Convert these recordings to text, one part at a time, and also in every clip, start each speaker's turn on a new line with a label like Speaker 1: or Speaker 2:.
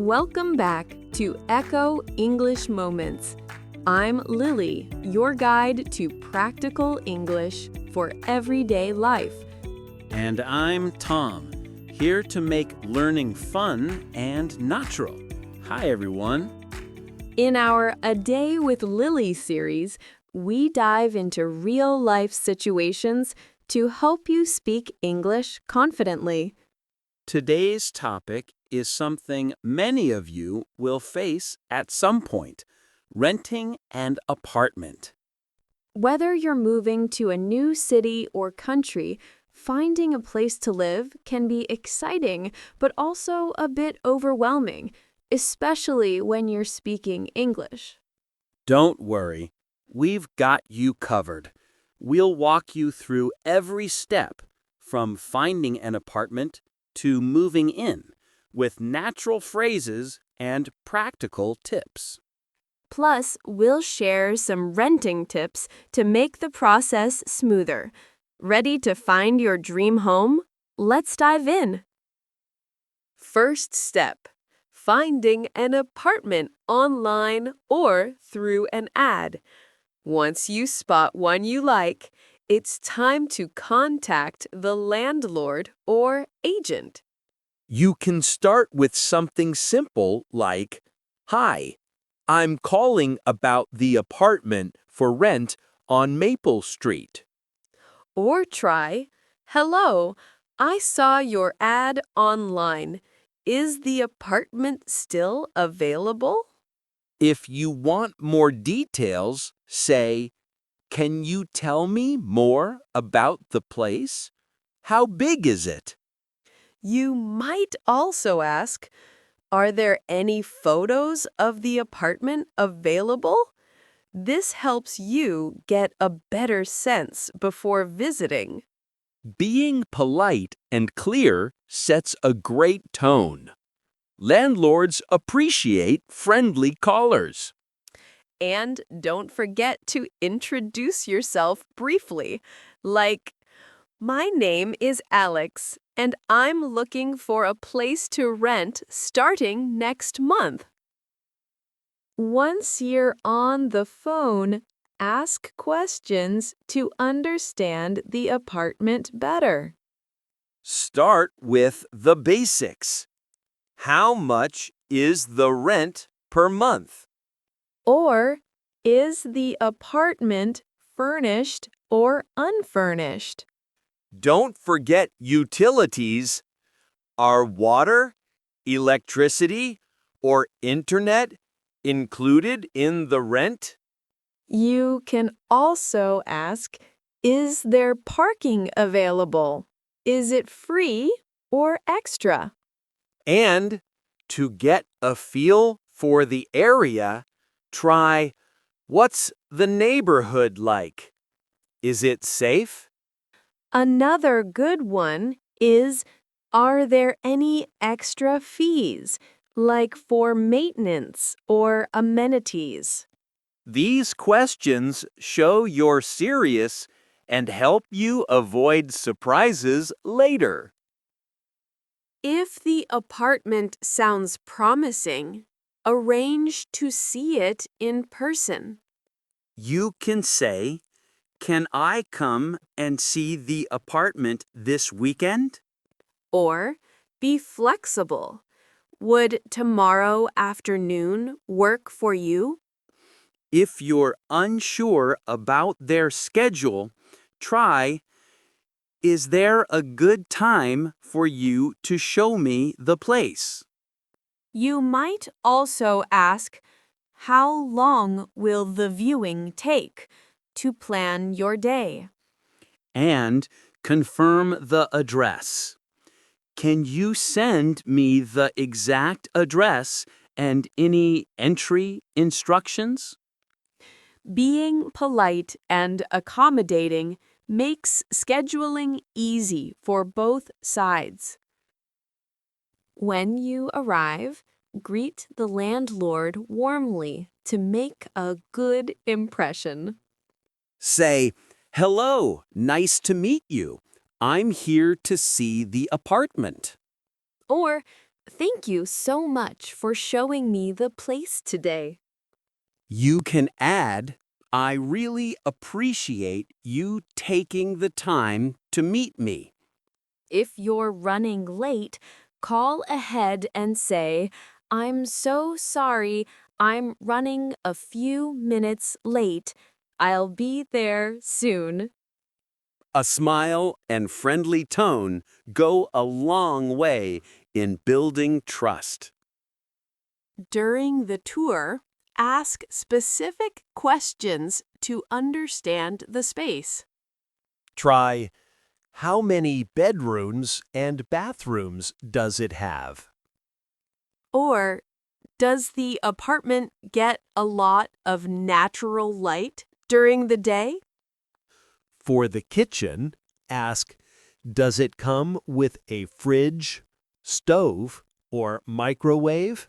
Speaker 1: Welcome back to Echo English Moments. I'm Lily, your guide to practical English for everyday life.
Speaker 2: And I'm Tom, here to make learning fun and natural. Hi, everyone.
Speaker 1: In our A Day with Lily series, we dive into real-life situations to help you speak English confidently.
Speaker 2: Today's topic is something many of you will face at some point, renting an apartment.
Speaker 1: Whether you're moving to a new city or country, finding a place to live can be exciting but also a bit overwhelming, especially when you're speaking English.
Speaker 2: Don't worry, we've got you covered. We'll walk you through every step, from finding an apartment to moving in, with natural phrases and practical tips.
Speaker 1: Plus, we'll share some renting tips to make the process smoother. Ready to find your dream home? Let's dive in. First step: finding an apartment online or through an ad. Once you spot one you like, it's time to contact the landlord or agent.
Speaker 3: You can start with something simple like, "Hi, I'm calling about the apartment for rent on Maple Street."
Speaker 1: Or try, "Hello, I saw your ad online. Is the apartment still available?"
Speaker 3: If you want more details, say, "Can you tell me more about the place? How big is it?"
Speaker 1: You might also ask, "Are there any photos of the apartment available?" This helps you get a better sense before visiting.
Speaker 3: Being polite and clear sets a great tone. Landlords appreciate friendly callers.
Speaker 1: And don't forget to introduce yourself briefly, like, "My name is Alex, and I'm looking for a place to rent starting next month." Once you're on the phone, ask questions to understand the apartment better.
Speaker 3: Start with the basics. How much is the rent per month?
Speaker 1: Or, is the apartment furnished or unfurnished?
Speaker 3: Don't forget utilities. Are water, electricity, or internet included in the rent?
Speaker 1: You can also ask, "Is there parking available? Is it free or extra?"
Speaker 3: And to get a feel for the area, try, "What's the neighborhood like? Is it safe?"
Speaker 1: Another good one is, "Are there any extra fees, like for maintenance or amenities?"
Speaker 3: These questions show you're serious and help you avoid surprises later.
Speaker 1: If the apartment sounds promising, arrange to see it in person.
Speaker 2: You can say, "Can I come and see the apartment this weekend?"
Speaker 1: Or, be flexible. "Would tomorrow afternoon work for you?"
Speaker 2: If you're unsure about their schedule, try, "Is there a good time for you to show me the place?"
Speaker 1: You might also ask, "How long will the viewing take?" to plan your day.
Speaker 2: And confirm the address. "Can you send me the exact address and any entry instructions?"
Speaker 1: Being polite and accommodating makes scheduling easy for both sides. When you arrive, greet the landlord warmly to make a good impression.
Speaker 3: Say, "Hello, nice to meet you. I'm here to see the apartment."
Speaker 1: Or, Thank you so much for showing me the place today.
Speaker 3: You can add, I really appreciate you taking the time to meet me.
Speaker 1: If you're running late, call ahead and say, I'm so sorry, I'm running a few minutes late. I'll be there soon.
Speaker 3: A smile and friendly tone go a long way in building trust.
Speaker 1: During the tour, ask specific questions to understand the space.
Speaker 3: Try, how many bedrooms and bathrooms does it have?
Speaker 1: Or, does the apartment get a lot of natural light during the day?
Speaker 3: For the kitchen, ask, does it come with a fridge, stove, or microwave?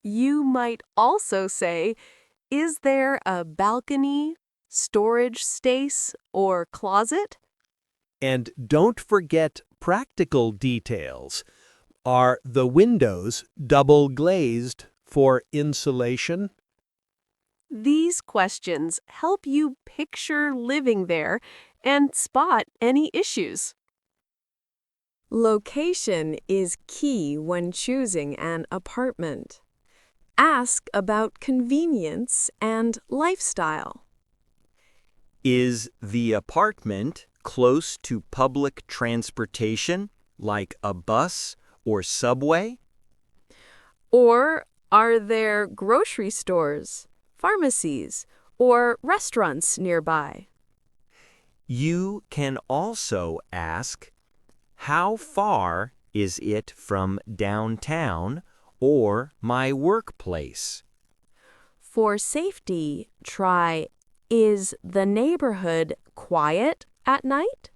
Speaker 1: You might also say, is there a balcony, storage space, or closet?
Speaker 3: And don't forget practical details. Are the windows double glazed for insulation?
Speaker 1: These questions help you picture living there and spot any issues. Location is key when choosing an apartment. Ask about convenience and lifestyle.
Speaker 2: Is the apartment close to public transportation, like a bus or subway?
Speaker 1: Or are there grocery stores, pharmacies, or restaurants nearby?
Speaker 2: You can also ask, how far is it from downtown or my workplace?
Speaker 1: For safety, try, is the neighborhood quiet at night?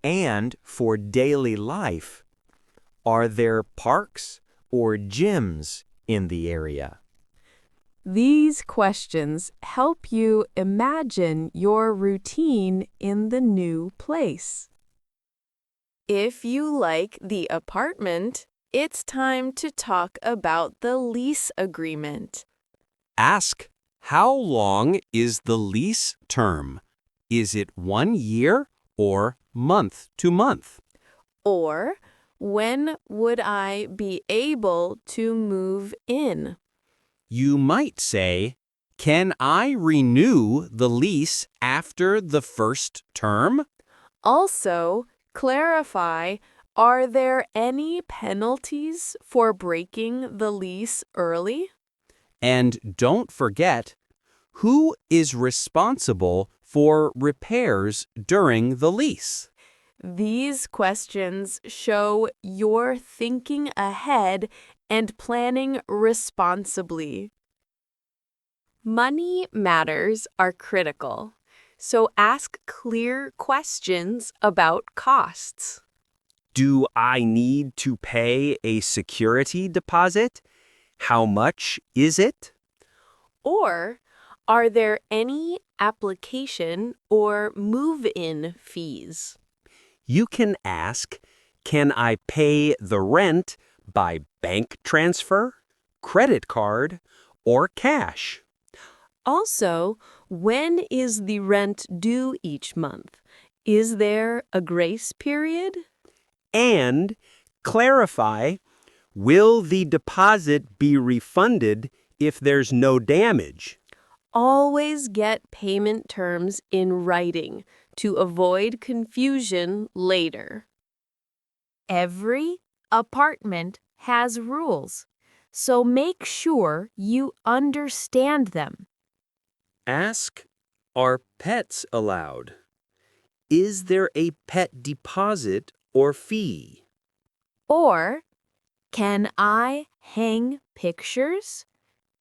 Speaker 2: And for daily life, are there parks or gyms in the area?
Speaker 1: These questions help you imagine your routine in the new place. If you like the apartment, it's time to talk about the lease agreement.
Speaker 3: Ask, how long is the lease term? Is it 1 year or month to month?
Speaker 1: Or, when would I be able to move in?
Speaker 3: You might say, can I renew the lease after the first term?
Speaker 1: Also, clarify, are there any penalties for breaking the lease early?
Speaker 3: And don't forget, who is responsible for repairs during the lease?
Speaker 1: These questions show you're thinking ahead and planning responsibly. Money matters are critical, so ask clear questions about costs.
Speaker 3: Do I need to pay a security deposit? How much is it?
Speaker 1: Or, are there any application or move-in fees?
Speaker 3: You can ask, can I pay the rent by bank transfer, credit card, or cash?
Speaker 1: Also, when is the rent due each month? Is there a grace period?
Speaker 3: And clarify, will the deposit be refunded if there's no damage?
Speaker 1: Always get payment terms in writing to avoid confusion later. Every apartment has rules, so make sure you understand them.
Speaker 2: Ask, are pets allowed? Is there a pet deposit or fee?
Speaker 1: Or, can I hang pictures,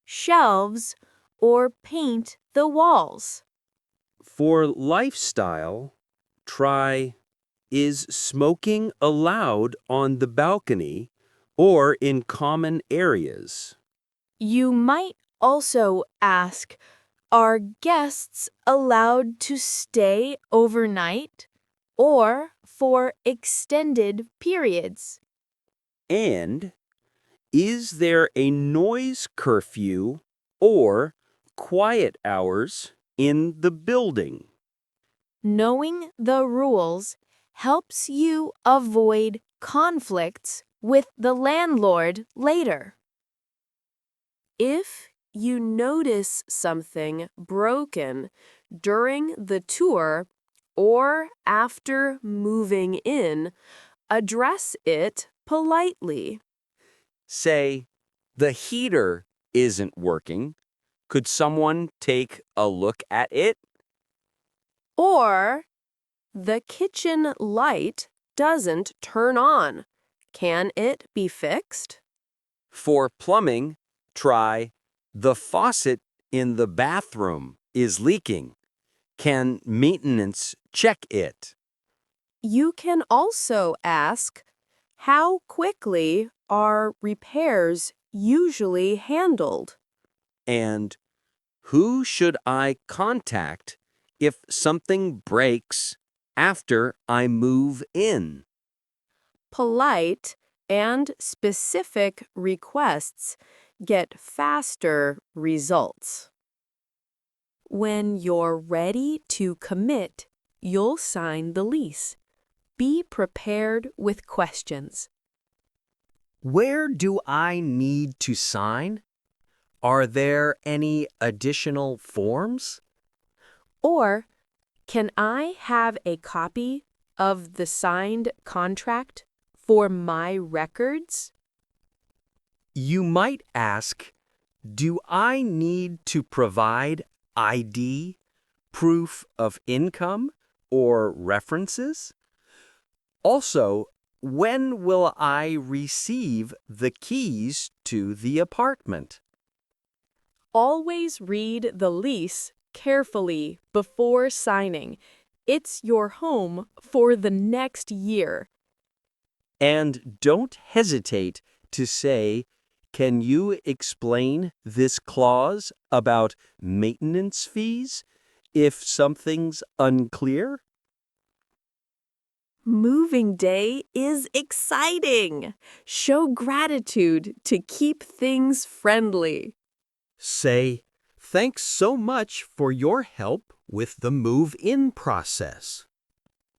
Speaker 1: shelves, or paint the walls?
Speaker 2: For lifestyle, try, is smoking allowed on the balcony or in common areas?
Speaker 1: You might also ask, are guests allowed to stay overnight or for extended periods?
Speaker 2: And is there a noise curfew or quiet hours in the building?
Speaker 1: Knowing the rules helps you avoid conflicts with the landlord later. If you notice something broken during the tour or after moving in, address it politely.
Speaker 2: Say, the heater isn't working. Could someone take a look at it?
Speaker 1: Or, the kitchen light doesn't turn on. Can it be fixed?
Speaker 2: For plumbing, try, the faucet in the bathroom is leaking. Can maintenance check it?
Speaker 1: You can also ask, how quickly are repairs usually handled?
Speaker 2: And who should I contact if something breaks after I move in?
Speaker 1: Polite and specific requests get faster results. When you're ready to commit, you'll sign the lease. Be prepared with questions.
Speaker 3: Where do I need to sign? Are there any additional forms?
Speaker 1: Or, can I have a copy of the signed contract for my records?
Speaker 3: You might ask, do I need to provide ID, proof of income, or references? Also, when will I receive the keys to the apartment?
Speaker 1: Always read the lease carefully before signing. It's your home for the next year.
Speaker 3: And don't hesitate to say, can you explain this clause about maintenance fees if something's unclear?
Speaker 1: Moving day is exciting. Show gratitude to keep things friendly.
Speaker 3: Say, thanks so much for your help with the move-in process.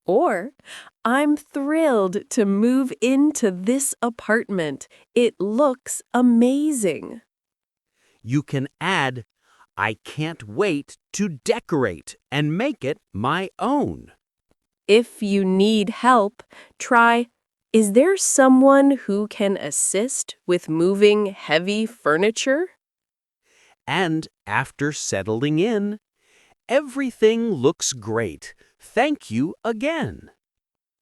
Speaker 1: Or, I'm thrilled to move into this apartment. It looks amazing.
Speaker 3: You can add, I can't wait to decorate and make it my own.
Speaker 1: If you need help, try, is there someone who can assist with moving heavy furniture?
Speaker 3: And after settling in, everything looks great. Thank you again.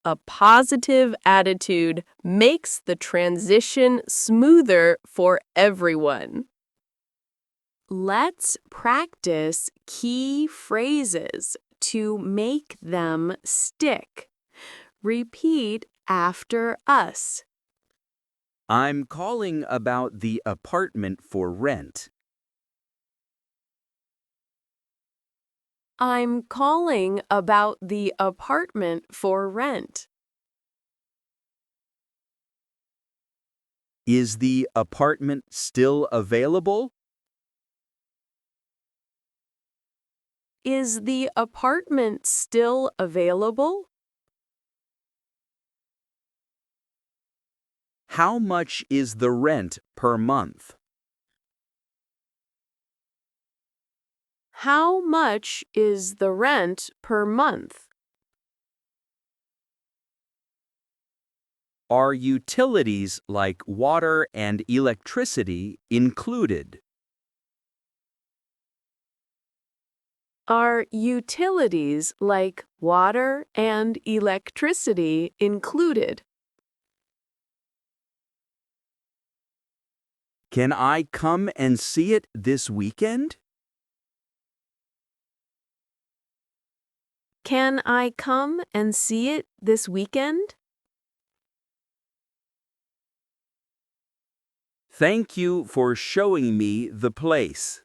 Speaker 1: A positive attitude makes the transition smoother for everyone. Let's practice key phrases to make them stick. Repeat after us.
Speaker 2: I'm calling about the apartment for rent.
Speaker 1: I'm calling about the apartment for rent.
Speaker 2: Is the apartment still available?
Speaker 1: Is the apartment still available?
Speaker 2: How much is the rent per month?
Speaker 1: How much is the rent per month?
Speaker 2: Are utilities like water and electricity included?
Speaker 1: Are utilities like water and electricity included?
Speaker 2: Can I come and see it this weekend?
Speaker 1: Can I come and see it this weekend?
Speaker 2: Thank you for showing me the place.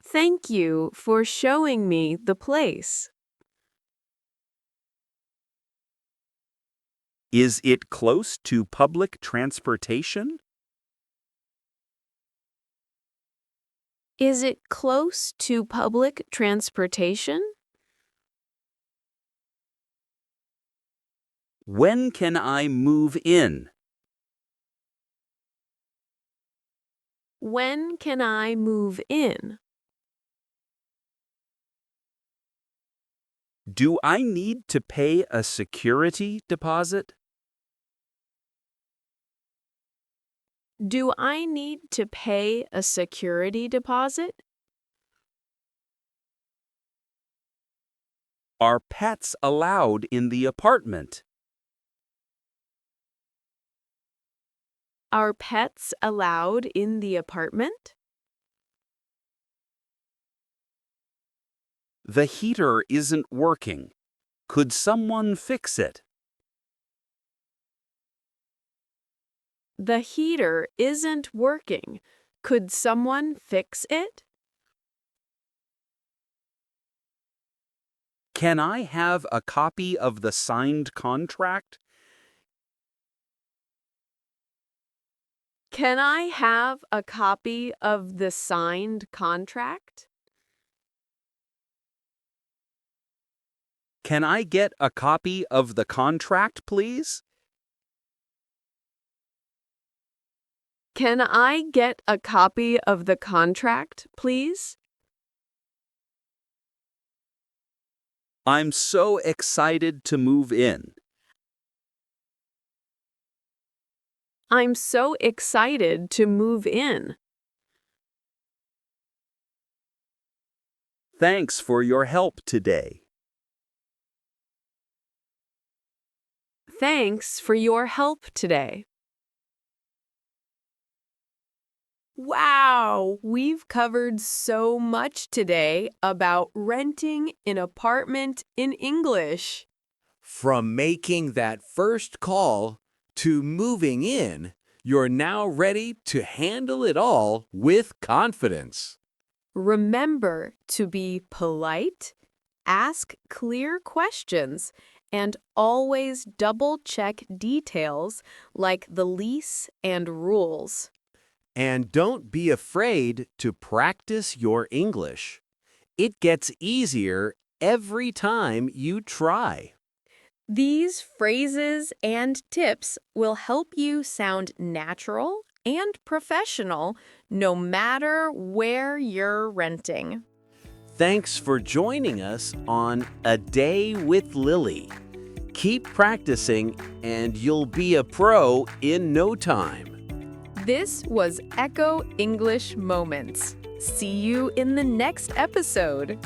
Speaker 1: Thank you for showing me the place.
Speaker 2: Is it close to public transportation?
Speaker 1: Is it close to public transportation?
Speaker 2: When can I move in?
Speaker 1: When can I move in?
Speaker 2: Do I need to pay a security deposit?
Speaker 1: Do I need to pay a security deposit?
Speaker 2: Are pets allowed in the apartment?
Speaker 1: Are pets allowed in the apartment?
Speaker 2: The heater isn't working. Could someone fix it?
Speaker 1: The heater isn't working. Could someone fix it?
Speaker 2: Can I have a copy of the signed contract?
Speaker 1: Can I have a copy of the signed contract?
Speaker 2: Can I get a copy of the contract, please?
Speaker 1: Can I get a copy of the contract, please?
Speaker 2: I'm so excited to move in.
Speaker 1: I'm so excited to move in.
Speaker 2: Thanks for your help today.
Speaker 1: Thanks for your help today. Wow, we've covered so much today about renting an apartment in English.
Speaker 3: From making that first call to moving in, you're now ready to handle it all with confidence.
Speaker 1: Remember to be polite, ask clear questions, and always double-check details like the lease and rules.
Speaker 3: And don't be afraid to practice your English. It gets easier every time you try.
Speaker 1: These phrases and tips will help you sound natural and professional no matter where you're renting.
Speaker 3: Thanks for joining us on A Day with Lily. Keep practicing and you'll be a pro in no time.
Speaker 1: This was Echo English Moments. See you in the next episode.